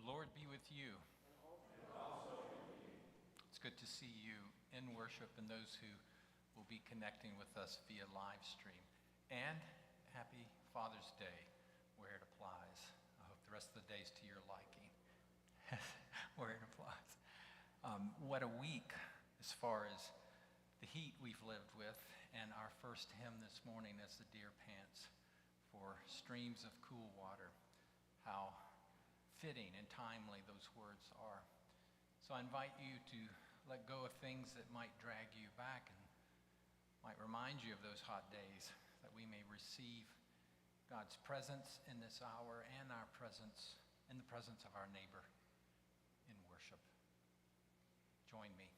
Lord be with you. It's good to see you in worship and those who will be connecting with us via live stream. And happy Father's Day, where it applies. I hope the rest of the day is to your liking, where it applies. What a week as far as the heat we've lived with, and our first hymn this morning is the Deer Pants for streams of cool water. How fitting and timely those words are. So I invite you to let go of things that might drag you back and might remind you of those hot days, that we may receive God's presence in this hour and our presence in the presence of our neighbor in worship. Join me.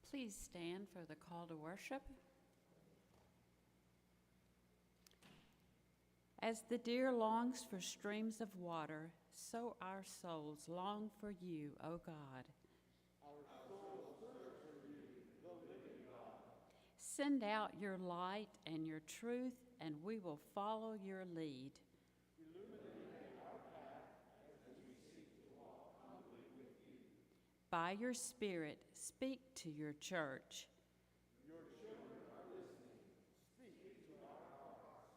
Please stand for the call to worship. As the deer longs for streams of water, so our souls long for you, O God. Our souls thirst for you, the living God. Send out your light and your truth, and we will follow your lead. Illuminate our path as we seek to walk humbly with you. By your Spirit, speak to your church. Your children are listening. Speak to our hearts.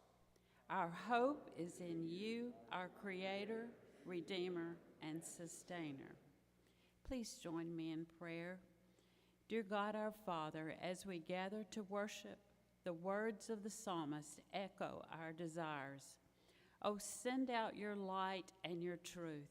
Our hope is in you, our Creator, Redeemer, and Sustainer. Please join me in prayer. Dear God, our Father, as we gather to worship, the words of the psalmist echo our desires. Oh, send out your light and your truth.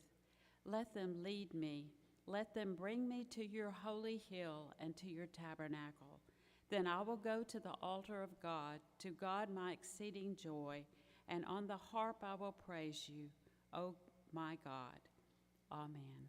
Let them lead me. Let them bring me to your holy hill and to your tabernacle. Then I will go to the altar of God, to God my exceeding joy, and on the harp I will praise you, O my God. Amen.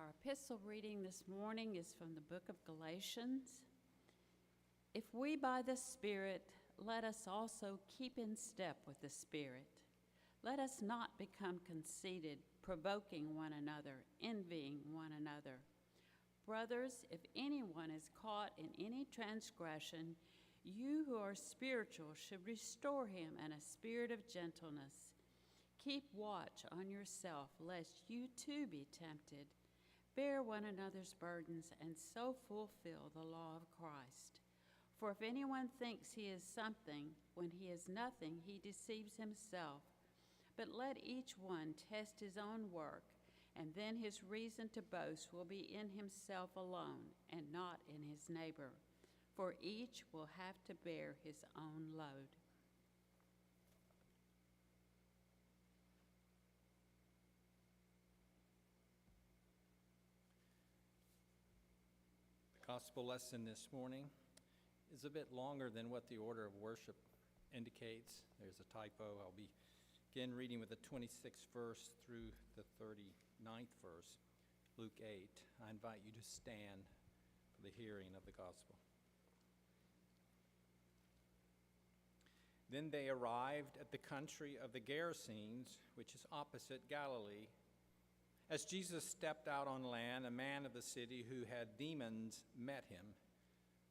Our epistle reading this morning is from the book of Galatians. If we by the Spirit, let us also keep in step with the Spirit. Let us not become conceited, provoking one another, envying one another. Brothers, if anyone is caught in any transgression, you who are spiritual should restore him in a spirit of gentleness. Keep watch on yourself, lest you too be tempted. Bear one another's burdens, and so fulfill the law of Christ. For if anyone thinks he is something, when he is nothing, he deceives himself. But let each one test his own work, and then his reason to boast will be in himself alone, and not in his neighbor. For each will have to bear his own load. The gospel lesson this morning is a bit longer than what the order of worship indicates. There's a typo. I'll begin reading with the 26th verse through the 39th verse, Luke 8. I invite you to stand for the hearing of the gospel. Then they arrived at the country of the Gerasenes, which is opposite Galilee. As Jesus stepped out on land, a man of the city who had demons met him.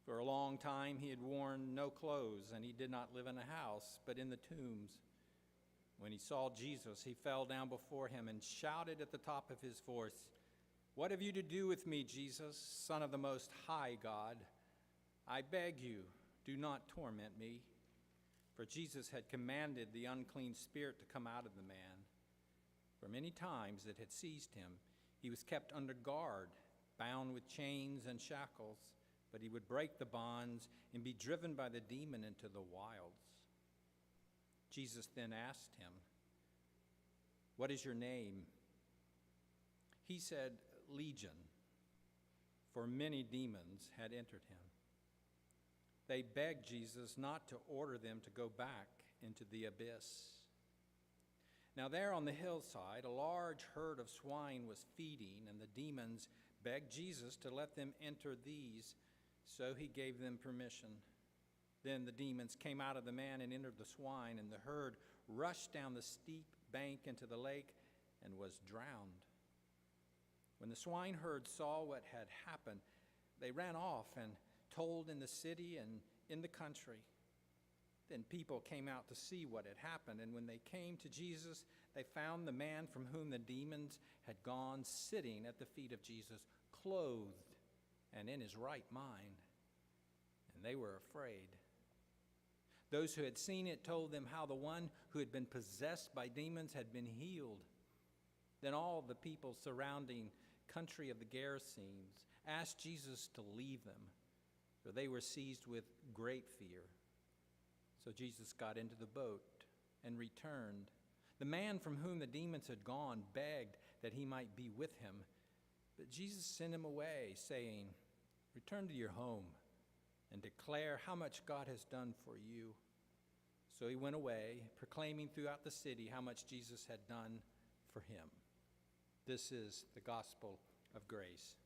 For a long time he had worn no clothes, and he did not live in a house, but in the tombs. When he saw Jesus, he fell down before him and shouted at the top of his voice, "What have you to do with me, Jesus, Son of the Most High God? I beg you, do not torment me." For Jesus had commanded the unclean spirit to come out of the man. For many times it had seized him. He was kept under guard, bound with chains and shackles, but he would break the bonds and be driven by the demon into the wilds. Jesus then asked him, "What is your name?" He said, "Legion," for many demons had entered him. They begged Jesus not to order them to go back into the abyss. Now there on the hillside, a large herd of swine was feeding, and the demons begged Jesus to let them enter these, so he gave them permission. Then the demons came out of the man and entered the swine, and the herd rushed down the steep bank into the lake and was drowned. When the swineherd saw what had happened, they ran off and told in the city and in the country. Then people came out to see what had happened, and when they came to Jesus, they found the man from whom the demons had gone sitting at the feet of Jesus, clothed and in his right mind, and they were afraid. Those who had seen it told them how the one who had been possessed by demons had been healed. Then all the people surrounding country of the Gerasenes asked Jesus to leave them, for they were seized with great fear. So Jesus got into the boat and returned. The man from whom the demons had gone begged that he might be with him, but Jesus sent him away, saying, "Return to your home and declare how much God has done for you." So he went away, proclaiming throughout the city how much Jesus had done for him. This is the gospel of grace.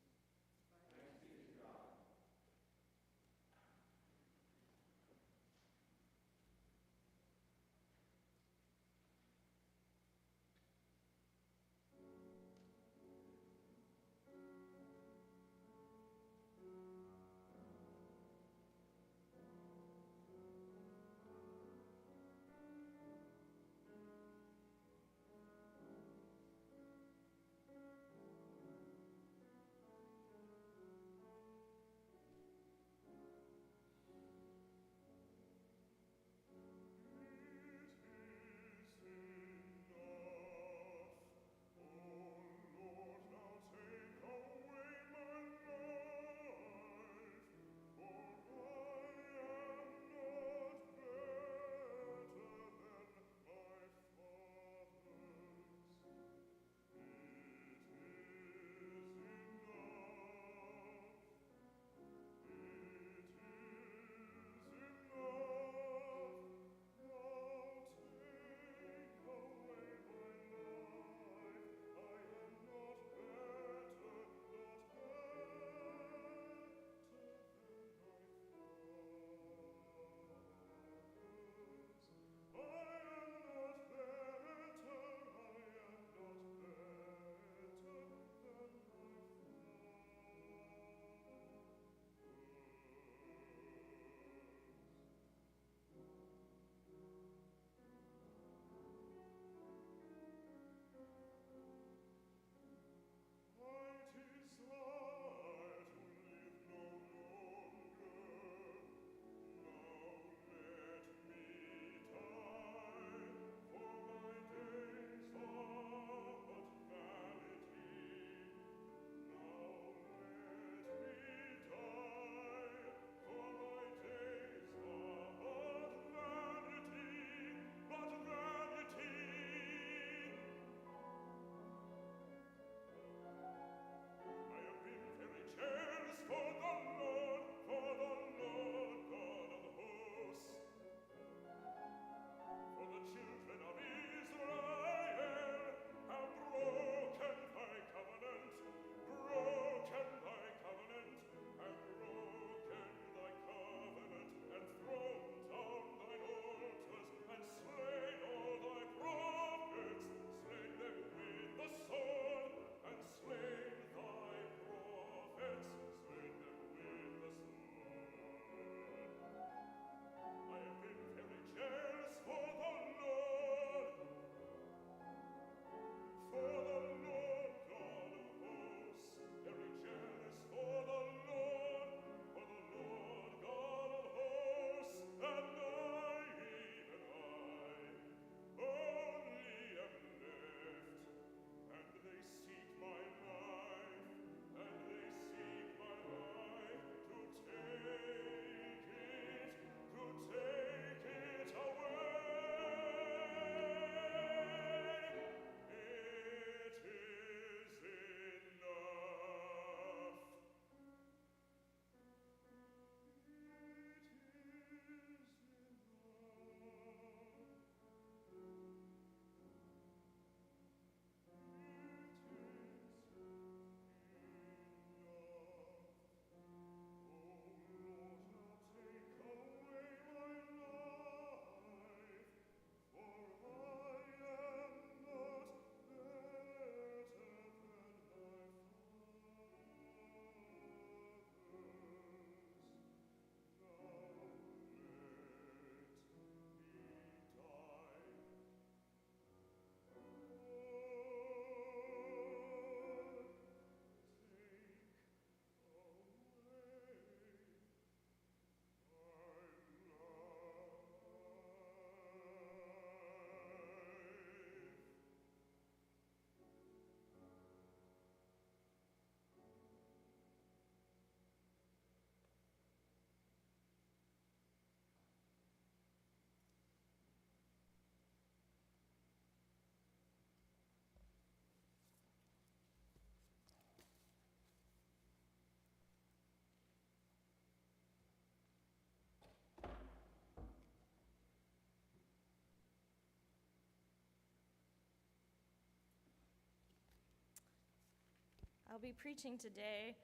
I'll be preaching today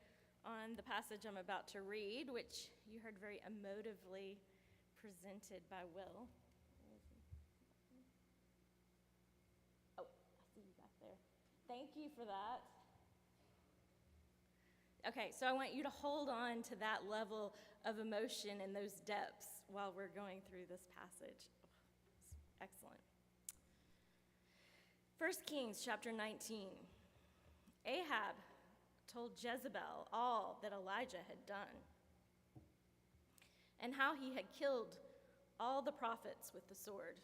on the passage I'm about to read, which you heard very emotively presented by Will. Oh, I see you back there. Thank you for that. Okay, so I want you to hold on to that level of emotion and those depths while we're going through this passage. Oh, excellent. 1 Kings chapter 19. Ahab told Jezebel all that Elijah had done and how he had killed all the prophets with the sword.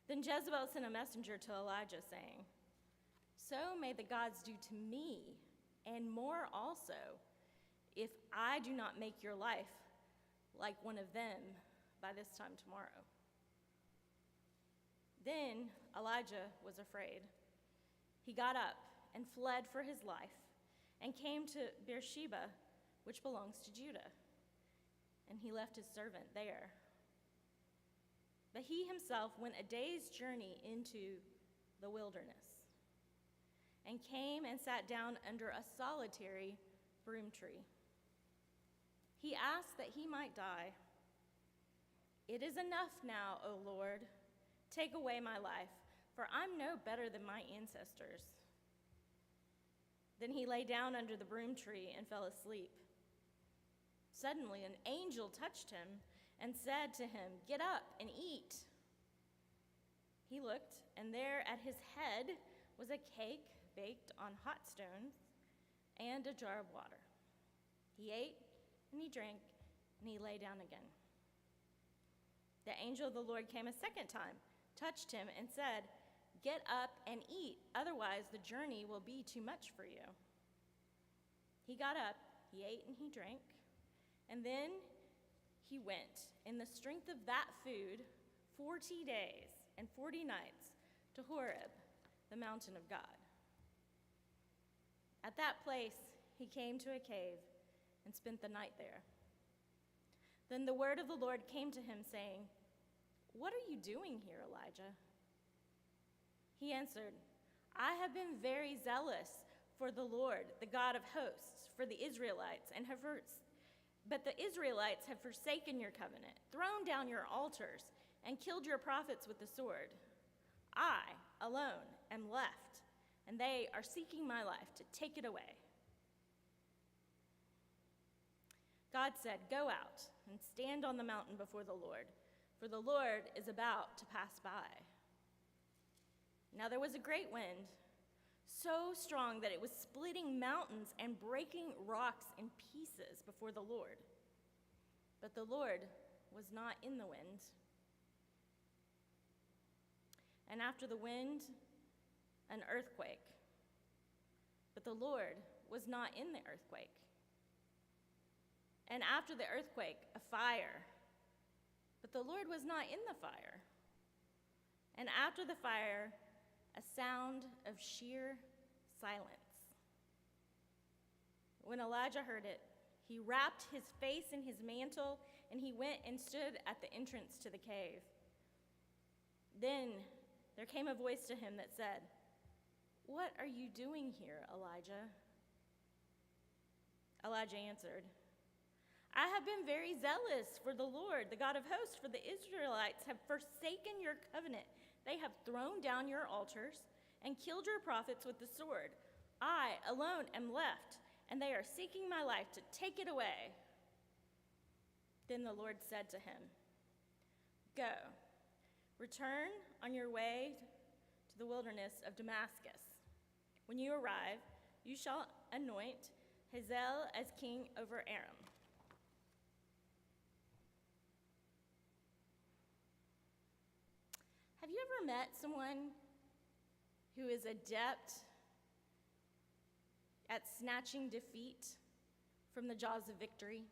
Then Jezebel sent a messenger to Elijah saying, "So may the gods do to me, and more also, if I do not make your life like one of them by this time tomorrow." Then Elijah was afraid. He got up and fled for his life and came to Beersheba, which belongs to Judah, and he left his servant there. But he himself went a day's journey into the wilderness and came and sat down under a solitary broom tree. He asked that he might die. "It is enough now, O Lord. Take away my life, for I'm no better than my ancestors." Then he lay down under the broom tree and fell asleep. Suddenly an angel touched him and said to him, "Get up and eat." He looked, and there at his head was a cake baked on hot stones and a jar of water. He ate and he drank, and he lay down again. The angel of the Lord came a second time, touched him, and said, "Get up and eat, otherwise the journey will be too much for you." He got up, he ate and he drank, and then he went in the strength of that food 40 days and 40 nights to Horeb, the mountain of God. At that place he came to a cave and spent the night there. Then the word of the Lord came to him, saying, "What are you doing here, Elijah?" He answered, "I have been very zealous for the Lord, the God of hosts, for the Israelites, but the Israelites have forsaken your covenant, thrown down your altars, and killed your prophets with the sword. I alone am left, and they are seeking my life to take it away." God said, "Go out and stand on the mountain before the Lord, for the Lord is about to pass by." Now there was a great wind, so strong that it was splitting mountains and breaking rocks in pieces before the Lord. But the Lord was not in the wind. And after the wind, an earthquake. But the Lord was not in the earthquake. And after the earthquake, a fire. But the Lord was not in the fire. And after the fire, a sound of sheer silence. When Elijah heard it, he wrapped his face in his mantle, and he went and stood at the entrance to the cave. Then there came a voice to him that said, "What are you doing here, Elijah?" Elijah answered, "I have been very zealous for the Lord, the God of hosts, for the Israelites have forsaken your covenant. They have thrown down your altars and killed your prophets with the sword. I alone am left, and they are seeking my life to take it away." Then the Lord said to him, "Go, return on your way to the wilderness of Damascus. When you arrive, you shall anoint Hazael as king over Aram." Have you ever met someone who is adept at snatching defeat from the jaws of victory?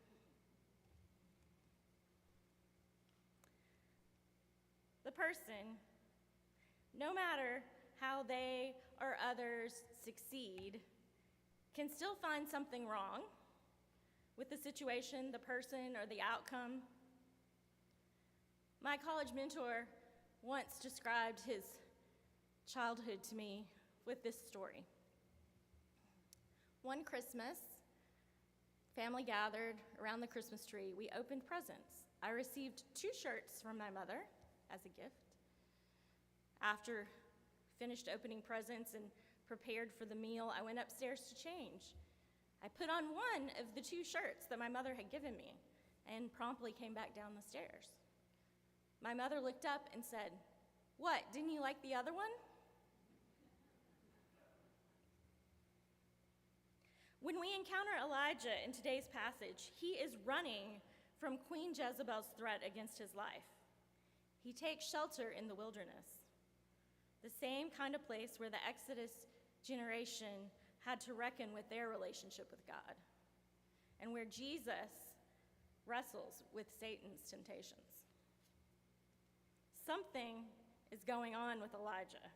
The person, no matter how they or others succeed, can still find something wrong with the situation, the person, or the outcome. My college mentor once described his childhood to me with this story. One Christmas, family gathered around the Christmas tree. We opened presents. I received 2 shirts from my mother as a gift. After finished opening presents and prepared for the meal, I went upstairs to change. I put on one of the 2 shirts that my mother had given me and promptly came back down the stairs. My mother looked up and said, "What, didn't you like the other one?" When we encounter Elijah in today's passage, he is running from Queen Jezebel's threat against his life. He takes shelter in the wilderness, the same kind of place where the Exodus generation had to reckon with their relationship with God, and where Jesus wrestles with Satan's temptations. Something is going on with Elijah.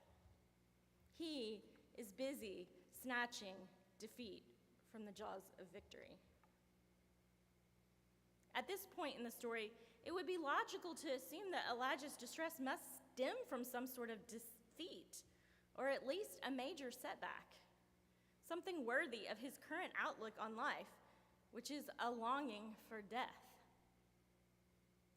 He is busy snatching defeat from the jaws of victory. At this point in the story, it would be logical to assume that Elijah's distress must stem from some sort of defeat, or at least a major setback, something worthy of his current outlook on life, which is a longing for death.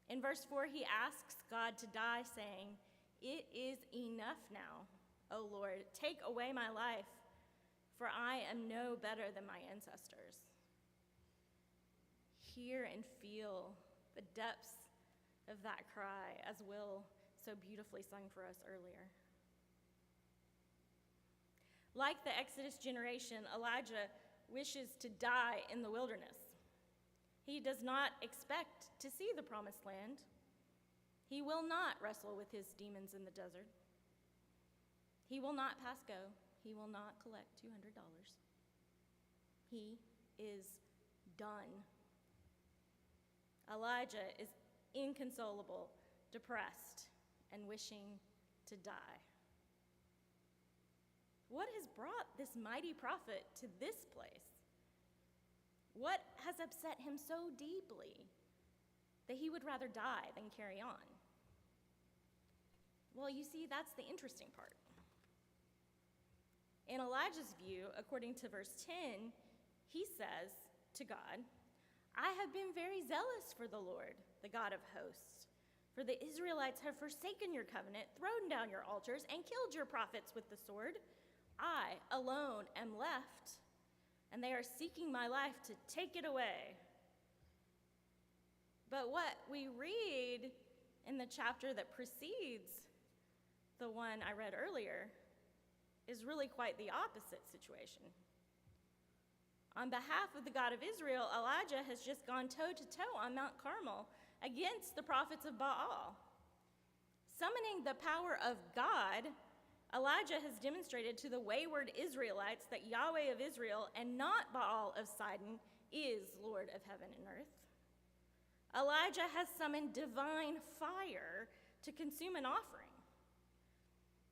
In verse 4, he asks God to die, saying, "It is enough now, O Lord, take away my life, for I am no better than my ancestors." Hear and feel the depths of that cry, as Will so beautifully sung for us earlier. Like the Exodus generation, Elijah wishes to die in the wilderness. He does not expect to see the promised land. He will not wrestle with his demons in the desert. He will not pass go. He will not collect $200. He is done. Elijah is inconsolable, depressed, and wishing to die. What has brought this mighty prophet to this place? What has upset him so deeply that he would rather die than carry on? Well, you see, that's the interesting part. In Elijah's view, according to verse 10, he says to God, "I have been very zealous for the Lord, the God of hosts. For the Israelites have forsaken your covenant, thrown down your altars, and killed your prophets with the sword. I alone am left, and they are seeking my life to take it away." But what we read in the chapter that precedes the one I read earlier is really quite the opposite situation. On behalf of the God of Israel, Elijah has just gone toe-to-toe on Mount Carmel against the prophets of Baal. Summoning the power of God, Elijah has demonstrated to the wayward Israelites that Yahweh of Israel and not Baal of Sidon is Lord of heaven and earth. Elijah has summoned divine fire to consume an offering.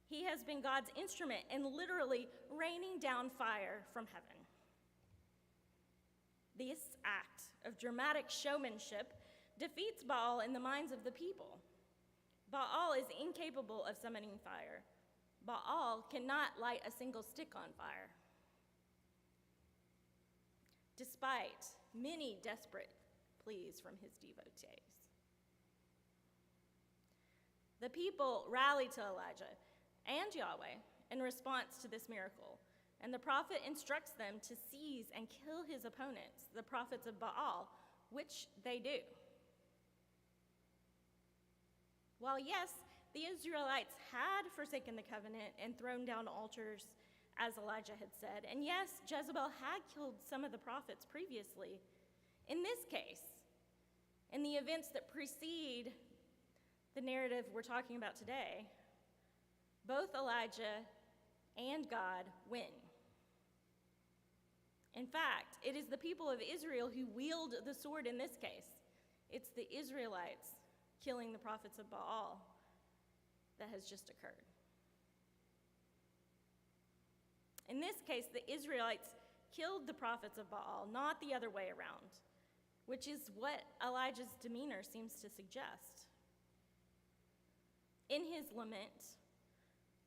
He has been God's instrument in literally raining down fire from heaven. This act of dramatic showmanship defeats Baal in the minds of the people. Baal is incapable of summoning fire. Baal cannot light a single stick on fire. Despite many desperate pleas from his devotees. The people rally to Elijah and Yahweh in response to this miracle, and the prophet instructs them to seize and kill his opponents, the prophets of Baal, which they do. While yes, the Israelites had forsaken the covenant and thrown down altars, as Elijah had said, and yes, Jezebel had killed some of the prophets previously, in this case, in the events that precede the narrative we're talking about today, both Elijah and God win. In fact, it is the people of Israel who wield the sword in this case. It's the Israelites killing the prophets of Baal that has just occurred. In this case, the Israelites killed the prophets of Baal, not the other way around, which is what Elijah's demeanor seems to suggest. In his lament,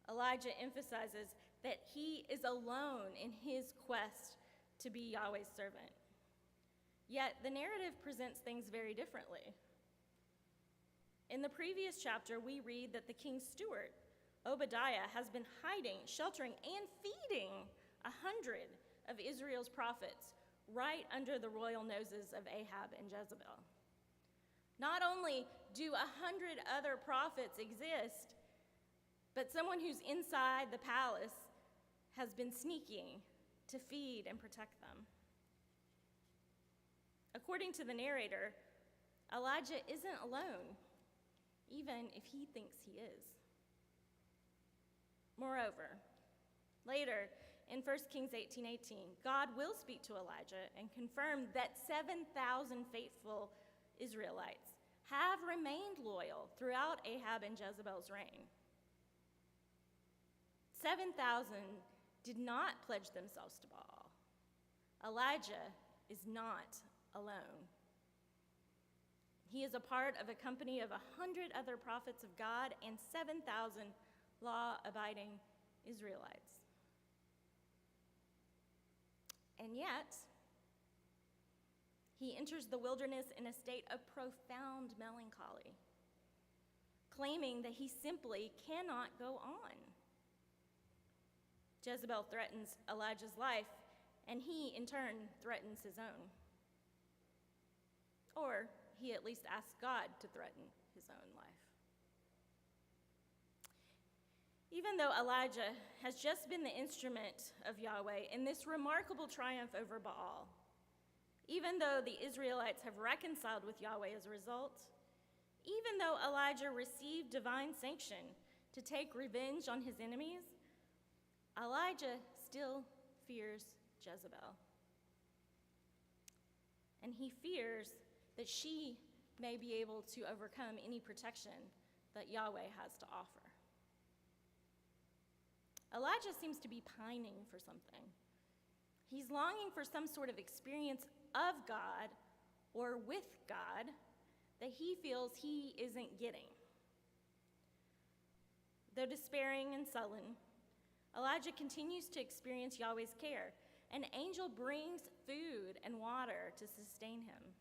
Elijah emphasizes that he is alone in his quest to be Yahweh's servant. Yet the narrative presents things very differently. In the previous chapter, we read that the king's steward, Obadiah, has been hiding, sheltering, and feeding 100 of Israel's prophets right under the royal noses of Ahab and Jezebel. Not only do 100 other prophets exist, but someone who's inside the palace has been sneaking to feed and protect them. According to the narrator, Elijah isn't alone, even if he thinks he is. Moreover, later in 1 Kings 18:18, God will speak to Elijah and confirm that 7,000 faithful Israelites have remained loyal throughout Ahab and Jezebel's reign. 7,000 did not pledge themselves to Baal. Elijah is not alone. He is a part of a company of 100 other prophets of God and 7,000 law-abiding Israelites. And yet, he enters the wilderness in a state of profound melancholy, claiming that he simply cannot go on. Jezebel threatens Elijah's life, and he, in turn, threatens his own. Or he at least asks God to threaten his own life. Even though Elijah has just been the instrument of Yahweh in this remarkable triumph over Baal, even though the Israelites have reconciled with Yahweh as a result, even though Elijah received divine sanction to take revenge on his enemies, Elijah still fears Jezebel. And he fears that she may be able to overcome any protection that Yahweh has to offer. Elijah seems to be pining for something. He's longing for some sort of experience of God or with God that he feels he isn't getting. Though despairing and sullen, Elijah continues to experience Yahweh's care. An angel brings food and water to sustain him.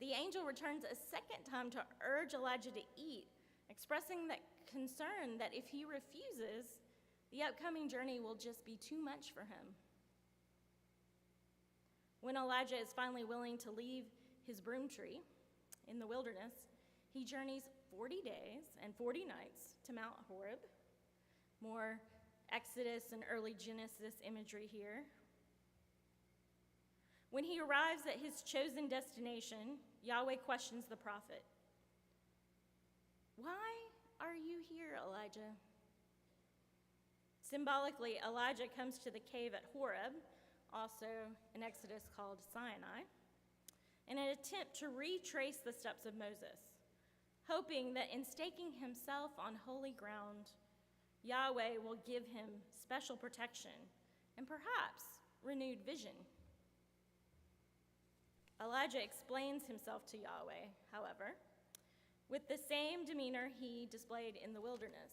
The angel returns a second time to urge Elijah to eat, expressing that concern that if he refuses, the upcoming journey will just be too much for him. When Elijah is finally willing to leave his broom tree in the wilderness, he journeys 40 days and 40 nights to Mount Horeb. More Exodus and early Genesis imagery here. When he arrives at his chosen destination, Yahweh questions the prophet. "Why are you here, Elijah?" Symbolically, Elijah comes to the cave at Horeb, also in Exodus called Sinai, in an attempt to retrace the steps of Moses, hoping that in staking himself on holy ground, Yahweh will give him special protection and perhaps renewed vision. Elijah explains himself to Yahweh, however, with the same demeanor he displayed in the wilderness.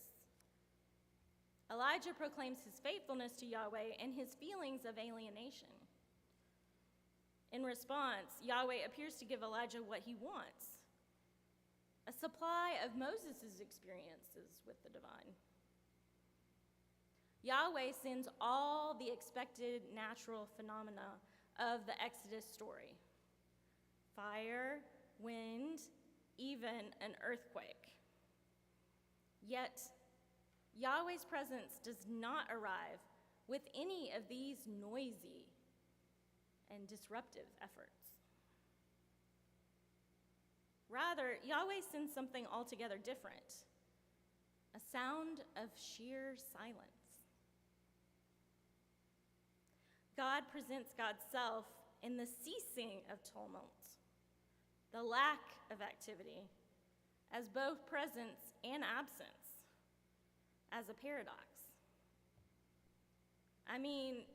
Elijah proclaims his faithfulness to Yahweh and his feelings of alienation. In response, Yahweh appears to give Elijah what he wants, a supply of Moses' experiences with the divine. Yahweh sends all the expected natural phenomena of the Exodus story: fire, wind, even an earthquake. Yet, Yahweh's presence does not arrive with any of these noisy and disruptive efforts. Rather, Yahweh sends something altogether different: a sound of sheer silence. God presents God's self in the ceasing of tumult, the lack of activity, as both presence and absence, as a paradox. I mean,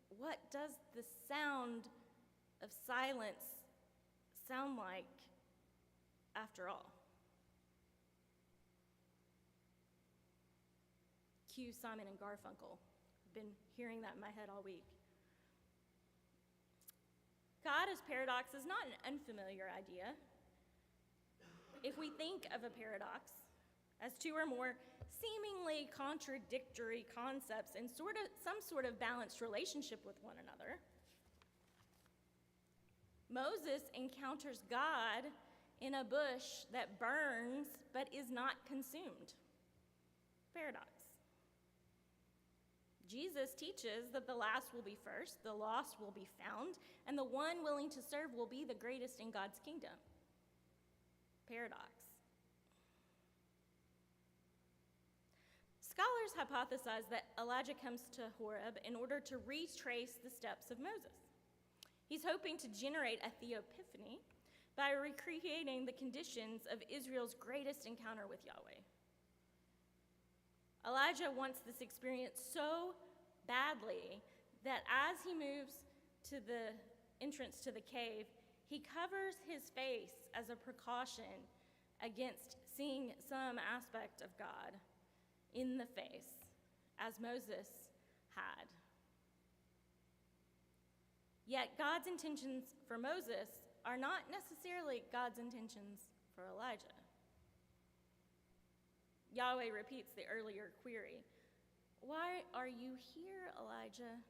what does the sound of silence sound like after all? Cue Simon and Garfunkel, been hearing that in my head all week. God as paradox is not an unfamiliar idea. If we think of a paradox as two or more seemingly contradictory concepts in some sort of balanced relationship with one another, Moses encounters God in a bush that burns but is not consumed. Paradox. Jesus teaches that the last will be first, the lost will be found, and the one willing to serve will be the greatest in God's kingdom. Paradox. Scholars hypothesize that Elijah comes to Horeb in order to retrace the steps of Moses. He's hoping to generate a theophany by recreating the conditions of Israel's greatest encounter with Yahweh. Elijah wants this experience so badly that as he moves to the entrance to the cave, he covers his face as a precaution against seeing some aspect of God in the face, as Moses had. Yet God's intentions for Moses are not necessarily God's intentions for Elijah. Yahweh repeats the earlier query, "Why are you here, Elijah?"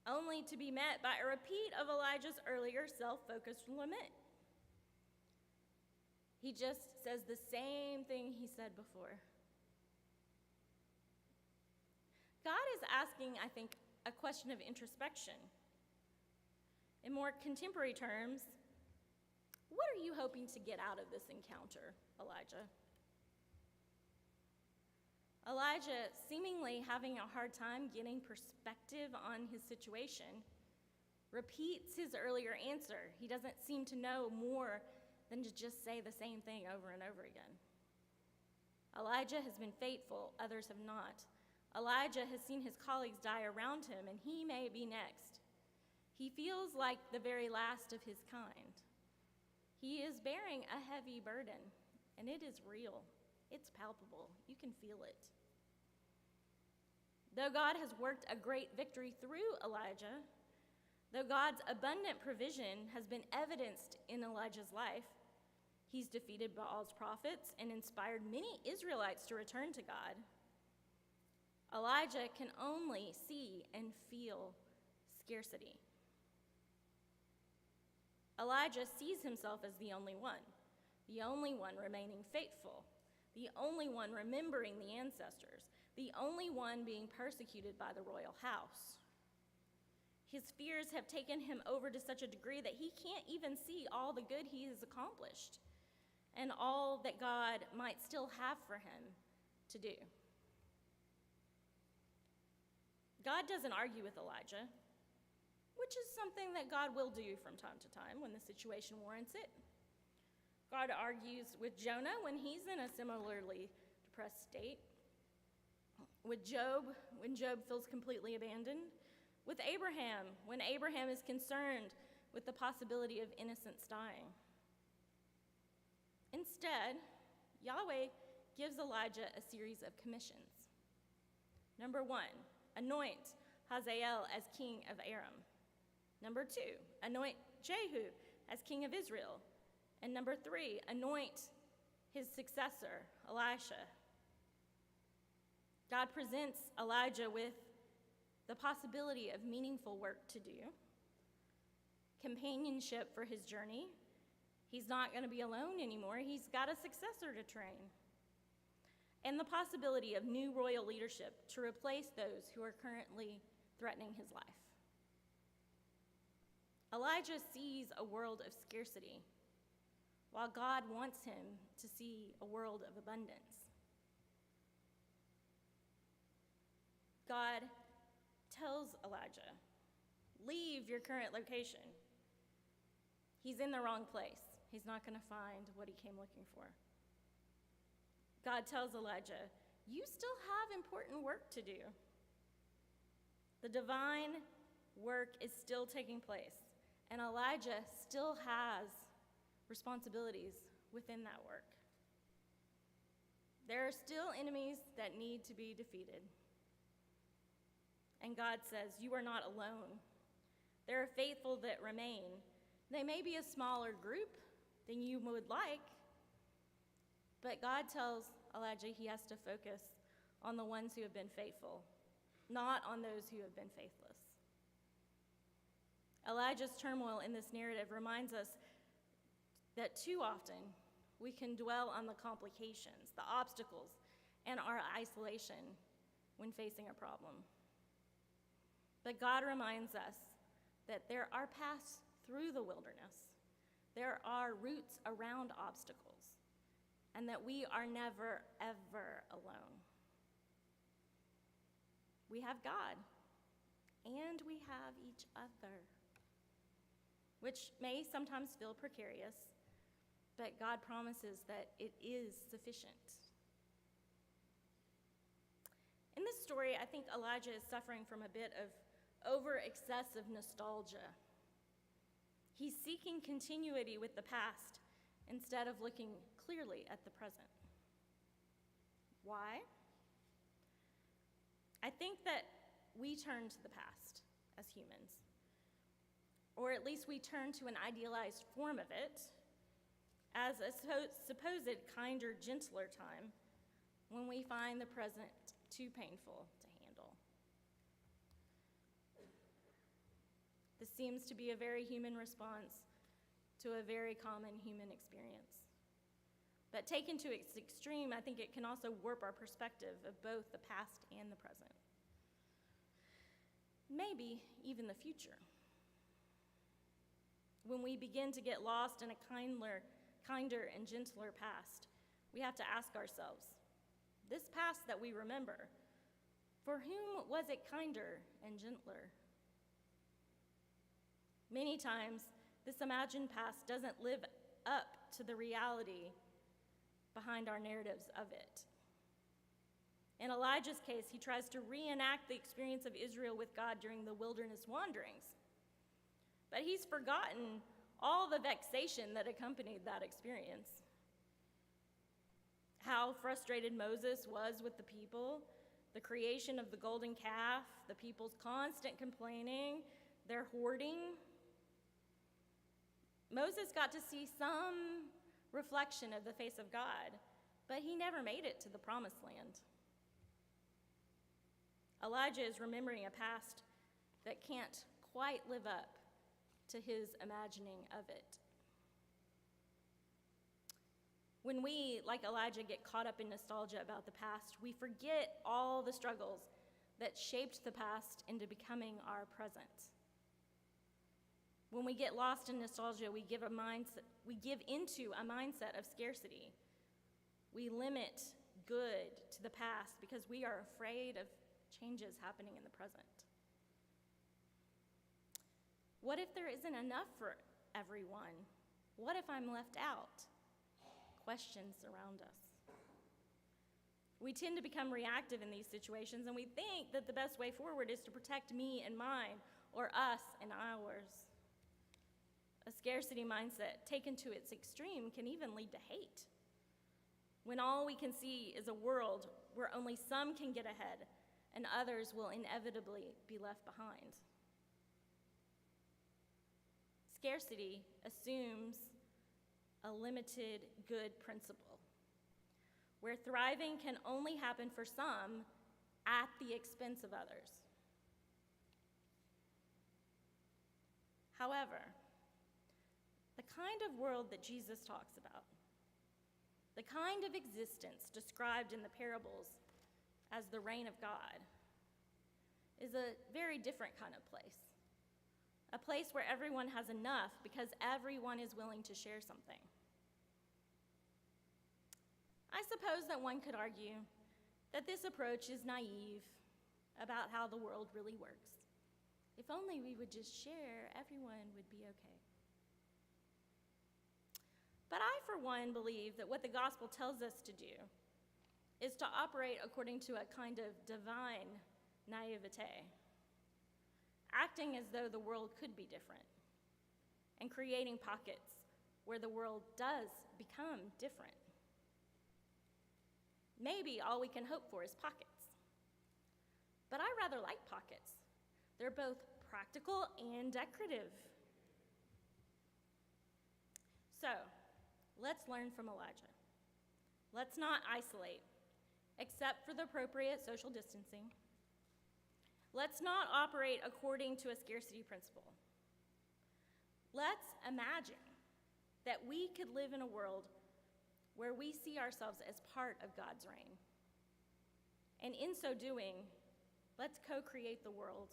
Only to be met by a repeat of Elijah's earlier self-focused lament. He just says the same thing he said before. God is asking, I think, a question of introspection. In more contemporary terms, what are you hoping to get out of this encounter, Elijah? Elijah, seemingly having a hard time getting perspective on his situation, repeats his earlier answer. He doesn't seem to know more than to just say the same thing over and over again. Elijah has been faithful, others have not. Elijah has seen his colleagues die around him, and he may be next. He feels like the very last of his kind. He is bearing a heavy burden, and it is real. It's palpable. You can feel it. Though God has worked a great victory through Elijah, though God's abundant provision has been evidenced in Elijah's life, he's defeated Baal's prophets and inspired many Israelites to return to God. Elijah can only see and feel scarcity. Elijah sees himself as the only one remaining faithful, the only one remembering the ancestors, the only one being persecuted by the royal house. His fears have taken him over to such a degree that he can't even see all the good he has accomplished and all that God might still have for him to do. God doesn't argue with Elijah, which is something that God will do from time to time when the situation warrants it. God argues with Jonah when he's in a similarly depressed state, with Job when Job feels completely abandoned, with Abraham when Abraham is concerned with the possibility of innocents dying. Instead, Yahweh gives Elijah a series of commissions. Number 1, anoint Hazael as king of Aram. Number 2, anoint Jehu as king of Israel. And number 3, anoint his successor, Elisha. God presents Elijah with the possibility of meaningful work to do, companionship for his journey. He's not going to be alone anymore. He's got a successor to train. And the possibility of new royal leadership to replace those who are currently threatening his life. Elijah sees a world of scarcity, while God wants him to see a world of abundance. God tells Elijah, leave your current location. He's in the wrong place. He's not going to find what he came looking for. God tells Elijah, you still have important work to do. The divine work is still taking place, and Elijah still has responsibilities within that work. There are still enemies that need to be defeated. And God says, "You are not alone. There are faithful that remain. They may be a smaller group than you would like, but God tells Elijah he has to focus on the ones who have been faithful, not on those who have been faithless." Elijah's turmoil in this narrative reminds us that too often we can dwell on the complications, the obstacles, and our isolation when facing a problem. But God reminds us that there are paths through the wilderness. There are routes around obstacles, and that we are never, ever alone. We have God, and we have each other, which may sometimes feel precarious, but God promises that it is sufficient. In this story, I think Elijah is suffering from a bit of over-excessive nostalgia. He's seeking continuity with the past instead of looking clearly at the present. Why? I think that we turn to the past as humans, or at least we turn to an idealized form of it as a supposed kinder, gentler time when we find the present too painful to handle. This seems to be a very human response to a very common human experience. But taken to its extreme, I think it can also warp our perspective of both the past and the present. Maybe even the future. When we begin to get lost in a kinder and gentler past, we have to ask ourselves, this past that we remember, for whom was it kinder and gentler? Many times, this imagined past doesn't live up to the reality behind our narratives of it. In Elijah's case, he tries to reenact the experience of Israel with God during the wilderness wanderings. But he's forgotten all the vexation that accompanied that experience. How frustrated Moses was with the people, the creation of the golden calf, the people's constant complaining, their hoarding. Moses got to see some reflection of the face of God, but he never made it to the promised land. Elijah is remembering a past that can't quite live up to his imagining of it. When we, like Elijah, get caught up in nostalgia about the past, we forget all the struggles that shaped the past into becoming our present. When we get lost in nostalgia, we give into a mindset of scarcity. We limit good to the past because we are afraid of changes happening in the present. What if there isn't enough for everyone? What if I'm left out? Questions surround us. We tend to become reactive in these situations, and we think that the best way forward is to protect me and mine, or us and ours. A scarcity mindset taken to its extreme can even lead to hate, when all we can see is a world where only some can get ahead and others will inevitably be left behind. Scarcity assumes a limited good principle, where thriving can only happen for some at the expense of others. However, the kind of world that Jesus talks about, the kind of existence described in the parables as the reign of God, is a very different kind of place. A place where everyone has enough because everyone is willing to share something. I suppose that one could argue that this approach is naive about how the world really works. If only we would just share, everyone would be okay. But I, for one, believe that what the gospel tells us to do is to operate according to a kind of divine naivete, acting as though the world could be different, and creating pockets where the world does become different. Maybe all we can hope for is pockets. But I rather like pockets. They're both practical and decorative. So, let's learn from Elijah. Let's not isolate, except for the appropriate social distancing. Let's not operate according to a scarcity principle. Let's imagine that we could live in a world where we see ourselves as part of God's reign. And in so doing, let's co-create the world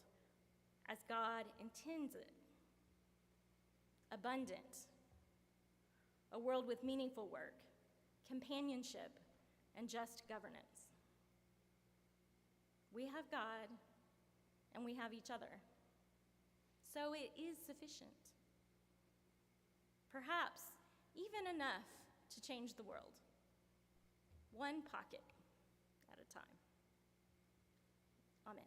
as God intends it. Abundant, a world with meaningful work, companionship, and just governance. We have God, and we have each other. So it is sufficient. Perhaps even enough to change the world, one pocket at a time. Amen.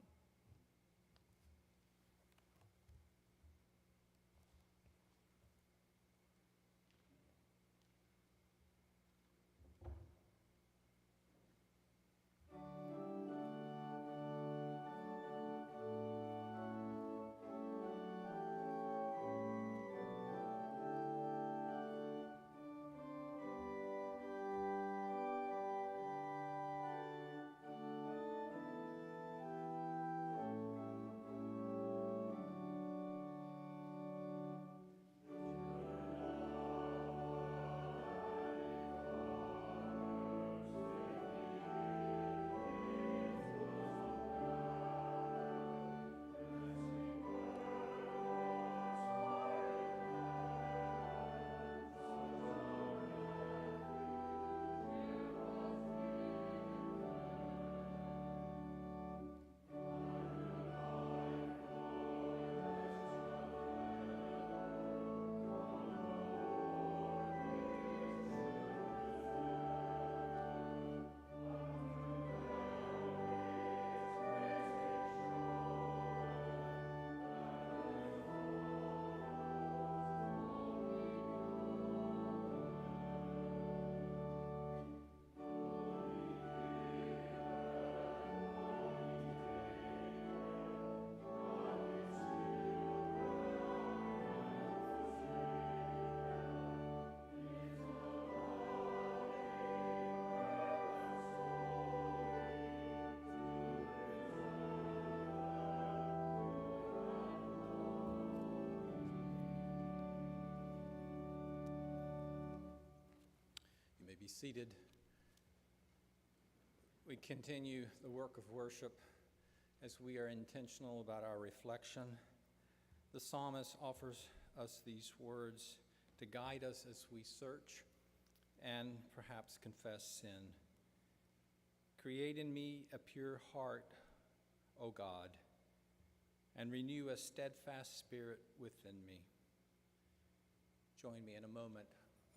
Be seated. We continue the work of worship as we are intentional about our reflection. The psalmist offers us these words to guide us as we search and perhaps confess sin. Create in me a pure heart, O God, and renew a steadfast spirit within me. Join me in a moment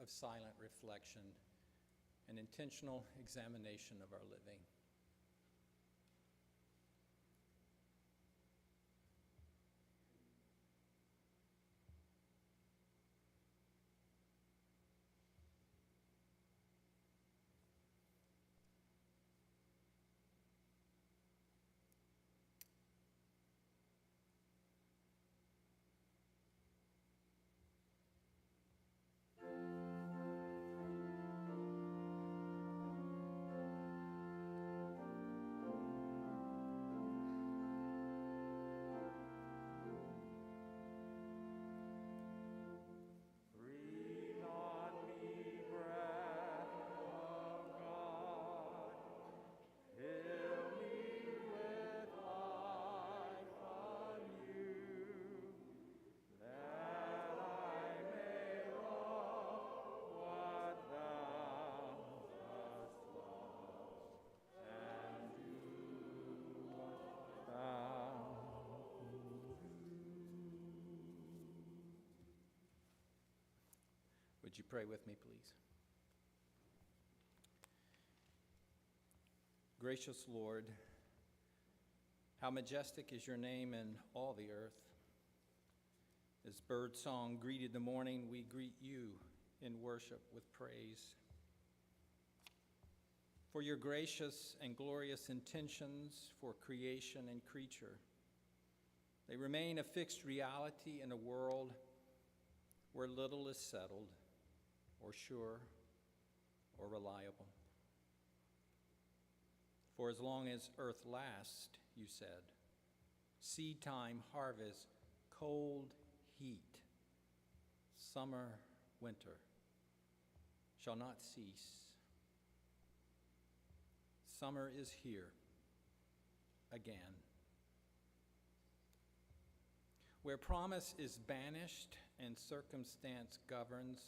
of silent reflection and intentional examination of our living. Would you pray with me, please? Gracious Lord, how majestic is your name in all the earth. As bird song greeted the morning, we greet you in worship with praise. for your gracious and glorious intentions for creation and creature. They remain a fixed reality in a world where little is settled or sure or reliable. For as long as earth lasts, you said, seed time, harvest, cold, heat, summer, winter, shall not cease. Summer is here again. Where promise is banished and circumstance governs,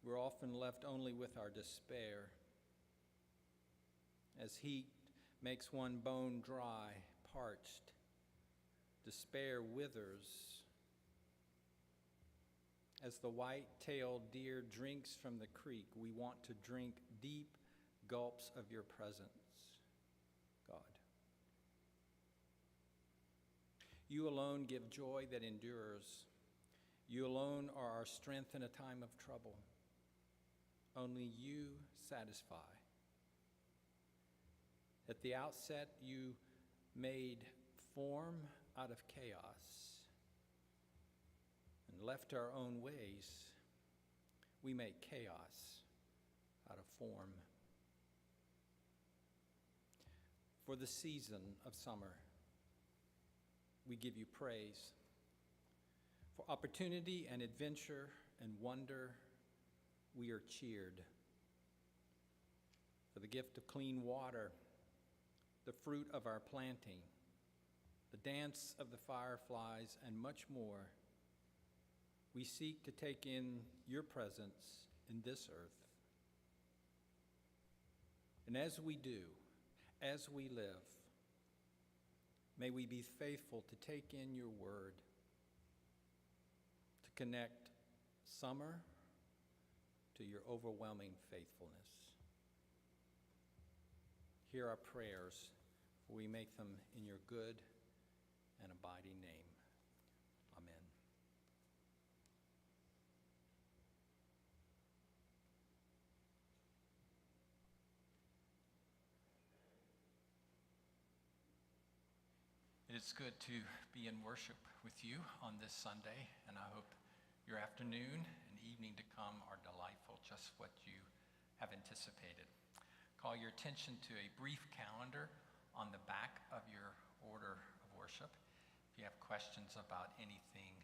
we're often left only with our despair. As heat makes one bone dry, parched, despair withers. As the white-tailed deer drinks from the creek, we want to drink deep gulps of your presence, God. You alone give joy that endures. You alone are our strength in a time of trouble. Only you satisfy. At the outset, you made form out of chaos and left our own ways. We make chaos out of form. For the season of summer, we give you praise. For opportunity and adventure and wonder, we are cheered. For the gift of clean water, the fruit of our planting, the dance of the fireflies, and much more, we seek to take in your presence in this earth. And as we do, as we live, may we be faithful to take in your word, to connect summer to your overwhelming faithfulness. Hear our prayers, for we make them in your good and abiding name. Amen. It is good to be in worship with you on this Sunday, and I hope your afternoon and evening to come are delightful, just what you have anticipated. Call your attention to a brief calendar on the back of your order of worship. If you have questions about anything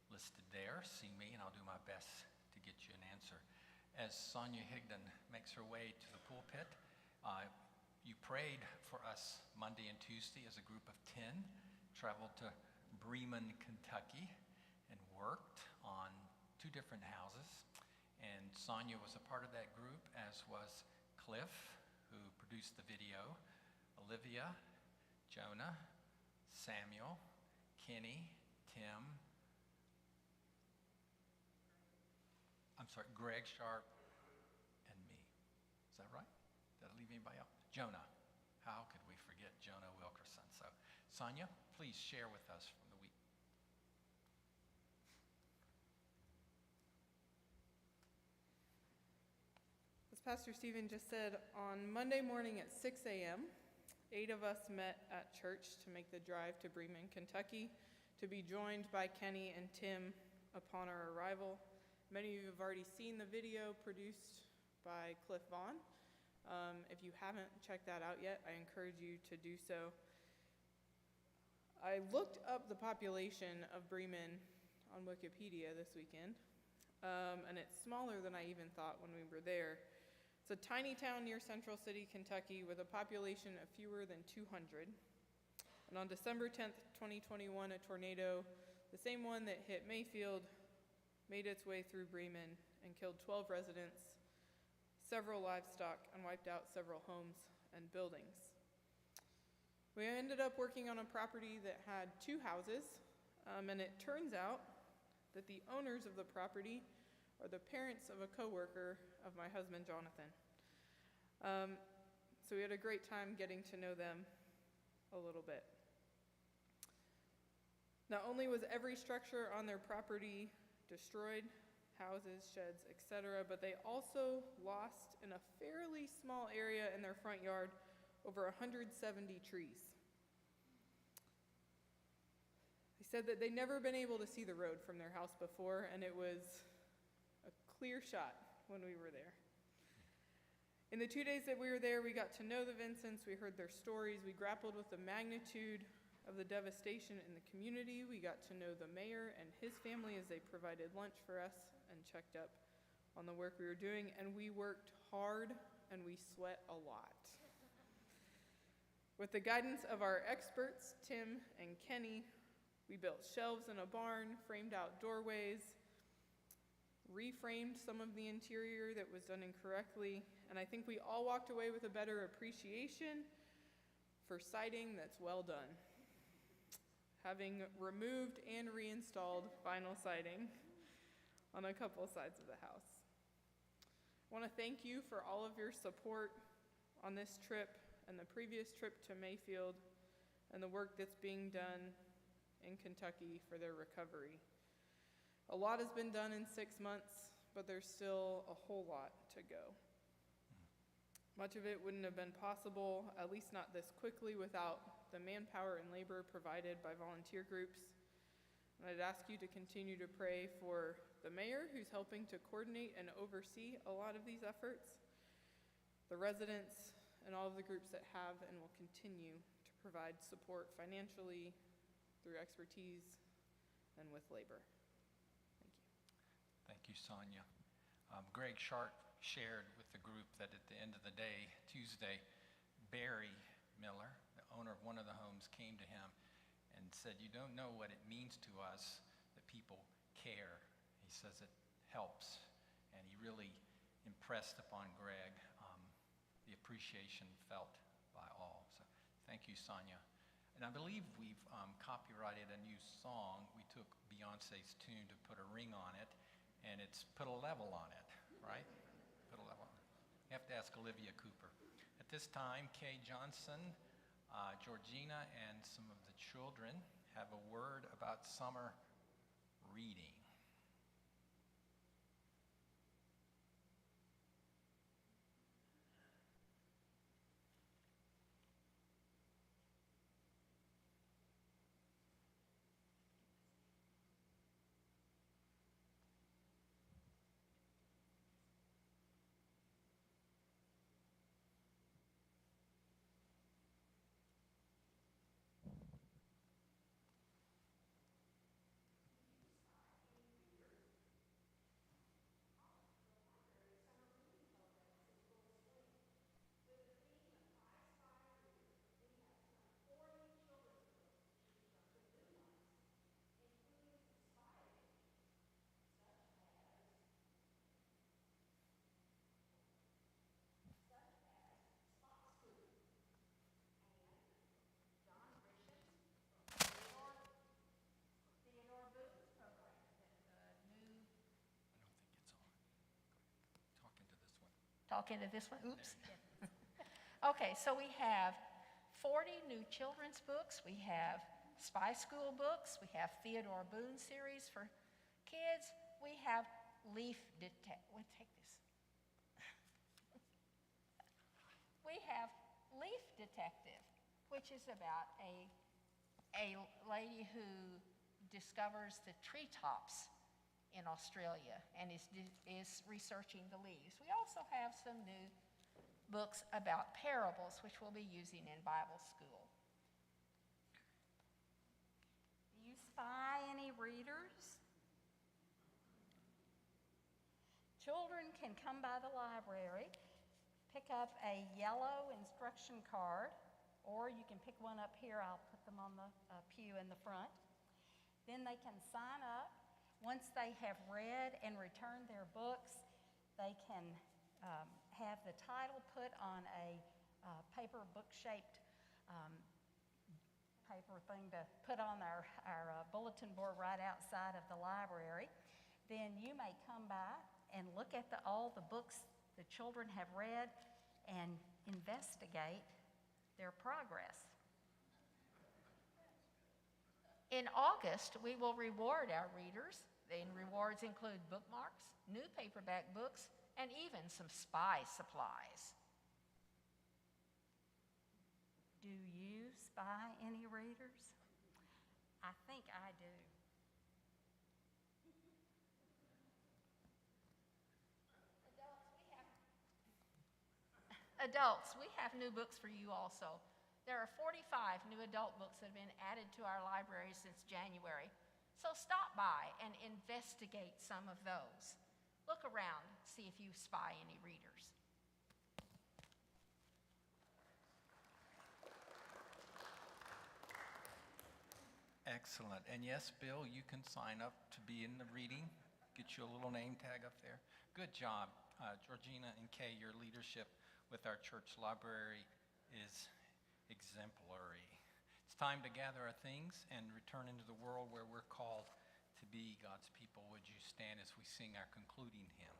listed there, see me and I'll do my best to get you an answer. As Sonia Higdon makes her way to the pulpit, you prayed for us Monday and Tuesday as a group of 10, traveled to Bremen, Kentucky, and worked on 2 different houses. And Sonia was a part of that group, as was Cliff, who produced the video, Olivia, Jonah, Samuel, Kenny, Tim, Greg Sharp, and me. Is that right? Did I leave anybody out? Jonah. How could we forget Jonah Wilkerson? So, Sonia, please share with us from the week. As Pastor Stephen just said, on Monday morning at 6 a.m., 8 of us met at church to make the drive to Bremen, Kentucky, to be joined by Kenny and Tim upon our arrival. Many of you have already seen the video produced by Cliff Vaughn. If you haven't checked that out yet, I encourage you to do so. I looked up the population of Bremen on Wikipedia this weekend, and it's smaller than I even thought when we were there. It's a tiny town near Central City, Kentucky, with a population of fewer than 200. And on December 10th, 2021, a tornado, the same one that hit Mayfield, made its way through Bremen and killed 12 residents, several livestock, and wiped out several homes and buildings. We ended up working on a property that had 2 houses, and it turns out that the owners of the property are the parents of a coworker of my husband, Jonathan. So we had a great time getting to know them a little bit. Not only was every structure on their property destroyed, houses, sheds, etc., but they also lost in a fairly small area in their front yard over 170 trees. They said that they'd never been able to see the road from their house before, and it was a clear shot when we were there. In the 2 days that we were there, we got to know the Vincents, we heard their stories, we grappled with the magnitude of the devastation in the community, we got to know the mayor and his family as they provided lunch for us and checked up on the work we were doing, and we worked hard and we sweat a lot. With the guidance of our experts, Tim and Kenny, we built shelves in a barn, framed out doorways, reframed some of the interior that was done incorrectly, and I think we all walked away with a better appreciation for siding that's well done. Having removed and reinstalled vinyl siding on a couple sides of the house. I want to thank you for all of your support on this trip and the previous trip to Mayfield and the work that's being done in Kentucky for their recovery. A lot has been done in 6 months, but there's still a whole lot to go. Much of it wouldn't have been possible, at least not this quickly, without the manpower and labor provided by volunteer groups. And I'd ask you to continue to pray for the mayor, who's helping to coordinate and oversee a lot of these efforts, the residents, and all of the groups that have and will continue to provide support financially, through expertise, and with labor. Thank you. Thank you, Sonia. Greg Sharp shared with the group that at the end of the day, Tuesday, Barry Miller, the owner of one of the homes, came to him and said, "You don't know what it means to us that people care." He says it helps, and he really impressed upon Greg the appreciation felt by all. So thank you, Sonia. And I believe we've copyrighted a new song. We took Beyonce's tune to put a ring on it, and it's Put a Level on It, right? Put a level on it. You have to ask Olivia Cooper. At this time, Kay Johnson, Georgina, and some of the children have a word about summer reading. Talk into this one, oops. Okay, so we have 40 new children's books. We have spy school books. We have Theodore Boone series for kids. We have Leaf Detective. Take this. We have Leaf Detective, which is about a lady who discovers the treetops in Australia and is researching the leaves. We also have some new books about parables, which we'll be using in Bible school. Do you spy any readers? Children can come by the library, pick up a yellow instruction card, or you can pick one up here. I'll put them on the pew in the front. Then they can sign up. Once they have read and returned their books, they can have the title put on a paper book-shaped paper thing to put on our bulletin board right outside of the library. Then you may come by and look at all the books the children have read and investigate their progress. In August, we will reward our readers. The rewards include bookmarks, new paperback books, and even some spy supplies. Do you spy any readers? I think I do. Adults, we have new books for you also. There are 45 new adult books that have been added to our library since January. So stop by and investigate some of those. Look around, see if you spy any readers. Excellent. And yes, Bill, you can sign up to be in the reading. Get you a little name tag up there. Good job. Georgina and Kay, your leadership with our church library is exemplary. It's time to gather our things and return into the world where we're called to be God's people. Would you stand as we sing our concluding hymn?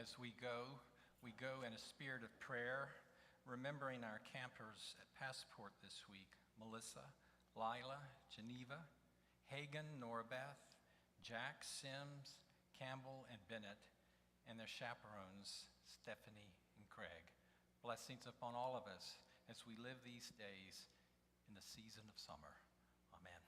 As we go in a spirit of prayer, remembering our campers at Passport this week, Melissa, Lila, Geneva, Hagan, Norabeth, Jack, Sims, Campbell, and Bennett, and their chaperones, Stephanie and Craig. Blessings upon all of us as we live these days in the season of summer. Amen.